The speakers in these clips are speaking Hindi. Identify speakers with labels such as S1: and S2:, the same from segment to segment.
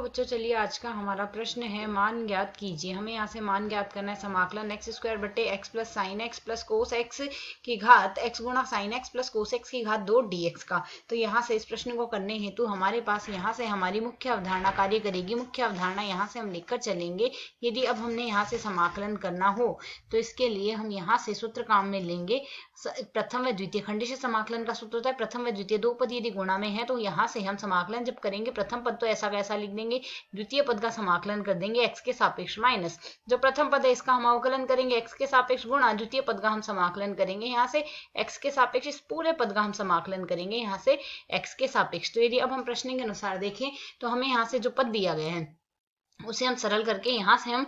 S1: हेलो बच्चों, चलिए आज का हमारा प्रश्न है मान ज्ञात कीजिए। हमें यहाँ से मान ज्ञात करना है समाकलन एक्स स्क्वायर बटे x plus sine x plus cos x की घात एक्स गुणा sine x plus cos x की घात 2 dx का। तो यहाँ से इस प्रश्न को करने हेतु हमारे पास यहाँ से हमारी मुख्य अवधारणा कार्य करेगी। मुख्य अवधारणा यहाँ से हम लिखकर चलेंगे। यदि अब हमने यहाँ से समाकलन करना हो तो इसके लिए हम यहाँ से सूत्र काम में लेंगे। प्रथम व द्वितीय खंडित समाकलन का सूत्र होता है प्रथम व द्वितीय दो पद यदि गुणा में है तो यहाँ से हम समाकलन जब करेंगे प्रथम पद तो ऐसा कैसा लिख देंगे, द्वितीय पद का समाकलन कर देंगे एक्स के सापेक्ष माइनस जो प्रथम पद है इसका हम अवकलन करेंगे एक्स के सापेक्ष गुणा द्वितीय पद का हम समाकलन करेंगे यहाँ से एक्स के सापेक्ष इस पूरे पद का हम समाकलन करेंगे यहाँ से एक्स के सापेक्ष। तो यदि अब हम प्रश्न के अनुसार देखें तो हमें यहाँ से जो पद दिया गया है उसे हम सरल करके यहाँ से हम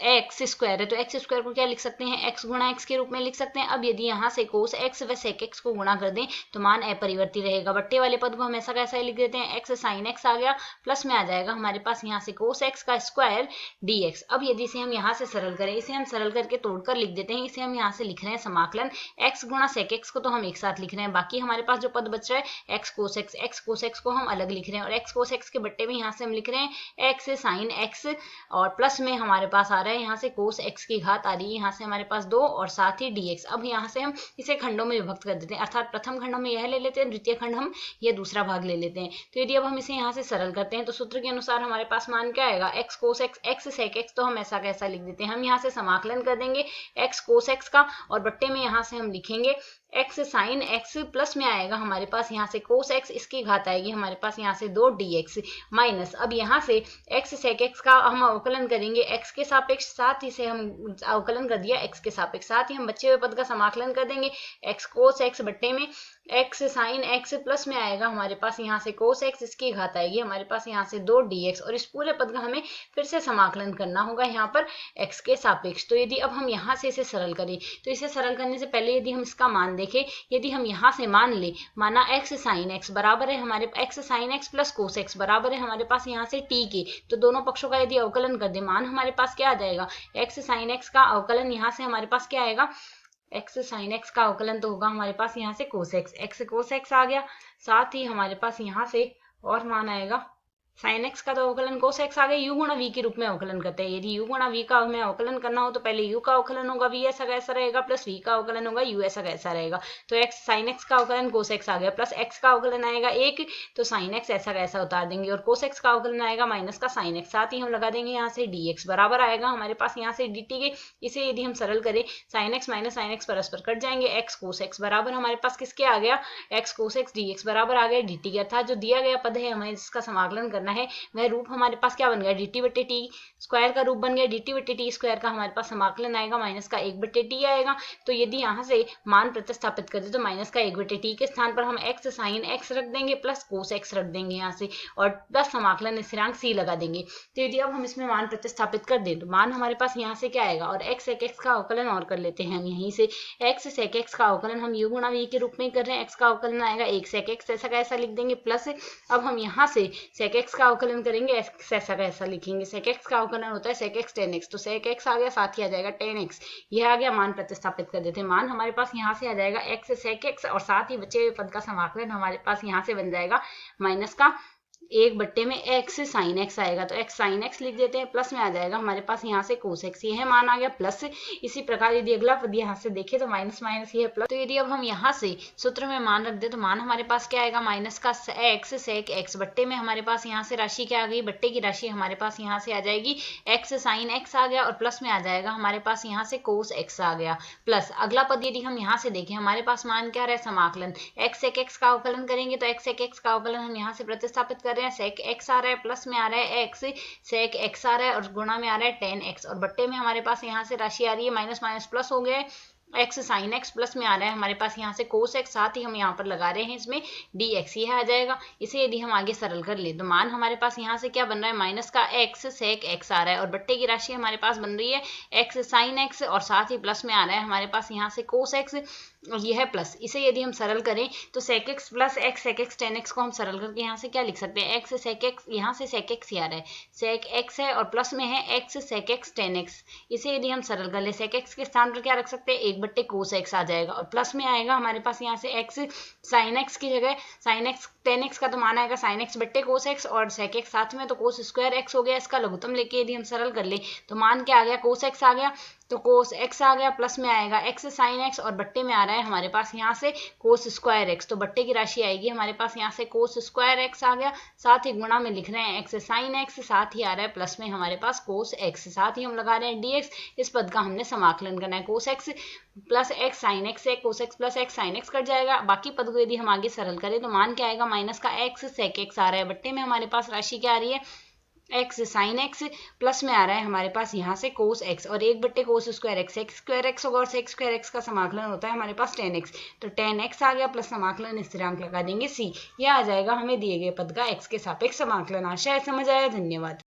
S1: एक्स स्क्वायर है तो एक्स स्क्वायर को क्या लिख सकते हैं, एक्स गुणा एक्स के रूप में लिख सकते हैं। अब यदि यहाँ से कोस एक्स व सेक एक्स को गुणा कर दें तो मान अपरिवर्ती रहेगा। बट्टे वाले पद को हम ऐसा कैसा लिख देते हैं, एक्स साइन एक्स आ गया प्लस में आ जाएगा हमारे पास यहाँ से कोस एक्स का स्क्वायर dx। अब यदि इसे हम यहाँ से सरल करें, इसे हम सरल करके तोड़कर लिख देते हैं। इसे हम यहाँ से लिख रहे हैं समाकलन एक्स गुणा सेक एक्स को तो हम एक साथ लिख रहे हैं, बाकी हमारे पास जो पद बच रहा है एक्स कोस एक्स को हम अलग लिख रहे हैं और एक्स कोस एक्स के बट्टे में यहाँ से हम लिख रहे हैं एक्स साइन एक्स और प्लस में हमारे पास आ रहा है यहाँ से कोस एक्स की घात आ रही है यहाँ से हमारे पास 2 और साथ ही dx। अब यहाँ से हम इसे खंडों में विभक्त कर देते हैं, अर्थात प्रथम खंड में यह ले लेते हैं, द्वितीय खंड हम यह दूसरा भाग ले लेते हैं। तो यदि अब हम इसे यहाँ से सरल करते हैं तो सूत्र के अनुसार हमारे पास मान क्या आएगा, x cos x x sec x तो हम ऐसा कैसा लिख देते हैं, हम यहाँ से समाकलन कर देंगे एक्स कोस एक्स का और बट्टे में यहाँ से हम लिखेंगे एक्स साइन एक्स प्लस में आएगा हमारे पास यहाँ से कोस एक्स इसकी घात आएगी हमारे पास यहाँ से 2 dx माइनस अब यहाँ से एक्स सेक एक्स का हम अवकलन करेंगे एक्स के सापेक्ष, साथ ही से हम अवकलन कर दिया एक्स के सापेक्ष, साथ ही हम बचे हुए पद का समाकलन कर देंगे एक्स कोस एक्स बट्टे में एक्स साइन एक्स प्लस में आएगा हमारे पास यहाँ से कोस एक्स इसकी घात आएगी हमारे पास यहाँ से 2 dx और इस पूरे पद का हमें फिर से समाकलन करना होगा यहाँ पर एक्स के सापेक्ष। तो यदि अब हम यहाँ से इसे सरल करें तो इसे सरल करने से पहले यदि हम इसका मान देखें, यदि हम यहाँ से मान ले माना एक्स साइन एक्स बराबर है हमारे x sine x plus cos x बराबर है हमारे पास यहाँ से टी के, तो दोनों पक्षों का यदि अवकलन कर दे मान हमारे पास क्या आ जाएगा, एक्स साइन एक्स का अवकलन यहाँ से हमारे पास क्या आएगा, एक्स साइन एक्स का अवकलन तो होगा हमारे पास यहाँ से कोस एक्स कोस एक्स आ गया, साथ ही हमारे पास यहाँ से और मान आएगा साइन एक्स का तो अवकलन कोस एक्स आ गया, यू गुणा वी के रूप में अवकलन करते हैं। यदि यू गुणा वी का हमें अवकलन करना हो तो पहले यू का अवकलन होगा वी ऐसा कैसा रहेगा प्लस वी का अवकलन होगा यू ऐसा कैसा रहेगा। तो एक्स साइन एक्स का अवकलन कोस एक्स आ गया प्लस एक्स का अवकलन आएगा 1 तो साइन एक्स ऐसा कैसा उतार देंगे और कोस एक्स का अवकलन आएगा माइनस का साइन एक्स, साथ ही हम लगा देंगे यहाँ से dx बराबर आएगा हमारे पास यहाँ से dt के। इसे यदि हम सरल करें sine x minus sine x परस्पर कट जाएंगे, एक्स कोस एक्स बराबर हमारे पास किसके आ गया, एक्स कोस एक्स dx बराबर आ गया dt के, अर्थात जो दिया गया पद है हमें जिसका समाकलन करना है वह रूप हमारे पास क्या बन गया, dt बटे टी स्क्वायर का रूप बन गया, dt बटे टी स्क्वायर का हमारे पास समाकलन आएगा माइनस का 1 बटे टी आएगा। तो यदि यहाँ से मान प्रतिस्थापित कर दे तो माइनस का 1 बटे टी के स्थान पर हम एक्स साइन एक्स रख देंगे प्लस कोस एक्स रख देंगे यहाँ से और प्लस समाकलन स्थिरांक c लगा देंगे। तो यदि अब हम इसमें मान प्रतिस्थापित कर दें तो मान हमारे पास यहाँ से क्या आएगा और एक्स सेक एक्स का अवकलन और कर लेते हैं हम यहीं से, एक्स सेक एक्स का अवकलन हम यू गुणा वी के रूप में कर रहे हैं, एक्स का अवकलन आएगा 1 सेक एक्स ऐसा कैसा लिख देंगे प्लस अब हम यहाँ से सेक एक्स का अवकलन करेंगे एक्स ऐसा कैसा लिखेंगे, सेक एक्स का अवकलन होता है सेक एक्स टेन एक्स, तो सेक एक्स आ गया साथ ही आ जाएगा टेन एक्स, यह आ गया मान प्रतिस्थापित कर देते हैं। मान हमारे पास यहाँ से आ जाएगा एक्स सेक एक्स और साथ ही बचे हुए पद का समाकलन हमारे पास यहाँ से बन जाएगा माइनस का 1 बट्टे में एक्स साइन एक्स आएगा तो एक्स साइन एक्स लिख देते हैं प्लस में आ जाएगा हमारे पास यहाँ से कोस एक्स, यह मान आ गया प्लस। इसी प्रकार यदि अगला पद यहाँ से देखें तो माइनस माइनस ये है प्लस। तो यदि अब हम यहाँ से सूत्र में मान रख दे तो मान हमारे पास क्या आएगा, माइनस का एक्स सेक एक्स बट्टे में हमारे पास यहाँ से राशि क्या आ गई, बट्टे की राशि हमारे पास यहाँ से आ जाएगी एक्स साइन एक्स आ गया और प्लस में आ जाएगा हमारे पास यहाँ से कोस एक्स आ गया प्लस। अगला पद यदि हम यहाँ से देखें हमारे पास मान क्या रहा है, समाकलन एक्स सेक एक्स का अवकलन करेंगे तो एक्स सेक एक्स का अवकलन हम यहाँ से प्रतिस्थापित कर रहे हैं, सेक एक्स आ रहा है प्लस में आ रहा है एक्स सेक एक्स आ रहा है और गुणा में आ रहा है टेन एक्स और बट्टे में हमारे पास यहाँ से राशि आ रही है माइनस माइनस प्लस हो गया है एक्स साइन एक्स प्लस में आ रहा है हमारे पास यहाँ से कोस एक्स, साथ ही हम यहाँ पर लगा रहे हैं इसमें dx, यह आ जाएगा। इसे यदि हम आगे सरल कर ले तो मान हमारे पास यहाँ से क्या बन रहा है, माइनस का एक्स सेक एक्स आ रहा है और बट्टे की राशि हमारे पास बन रही है एक्स साइन एक्स और साथ ही प्लस में आ रहा है हमारे पास यहाँ से कोस एक्स। और ये है प्लस। इसे यदि हम सरल करें तो sec x plus x sec x tan x को हम सरल करके यहाँ से क्या लिख सकते हैं, x sec x, यहाँ से sec x ही आ रहा है, sec x है और प्लस में है x sec x tan x। इसे यदि हम सरल कर ले sec x के स्थान पर क्या रख सकते हैं, 1 बट्टे cos x आ जाएगा और प्लस में आएगा हमारे पास यहाँ से x sin x की जगह sin x tan x का तो मान आएगा sin x बट्टे cos x और sec x साथ में तो cos स्क्वायर x हो गया। इसका लघुत्तम लेके यदि हम सरल कर ले तो मान क्या आ गया, cos x आ गया, तो cos x आ गया, प्लस में आएगा x sin x और बट्टे में आ रहा है हमारे पास यहाँ से cos स्क्वायर x, तो बट्टे की राशि आएगी हमारे पास यहाँ से cos स्क्वायर x आ गया, साथ ही गुणा में लिख रहे हैं x sin x, साथ ही आ रहा है प्लस में हमारे पास cos x, साथ ही हम लगा रहे हैं dx। इस पद का हमने समाकलन करना है, cos x plus x sin x से cos x plus x sin x cut जाएगा। बाकी पद को यदि हम आगे सरल करें तो मान क्या आएगा, माइनस का x sec x आ रहा है, बट्टे में हमारे पास राशि क्या आ रही है, x sin x, प्लस में आ रहा है हमारे पास यहाँ से cos x और 1 बट्टे cos square x, sec square x होगा और sec स्क्वायर x का समाकलन होता है हमारे पास tan x, तो tan x आ गया प्लस समाकलन स्थिरांक लगा देंगे c, यह आ जाएगा हमें दिए गए पद का x के सापेक्ष समाकलन। आशा है समझ आया, धन्यवाद।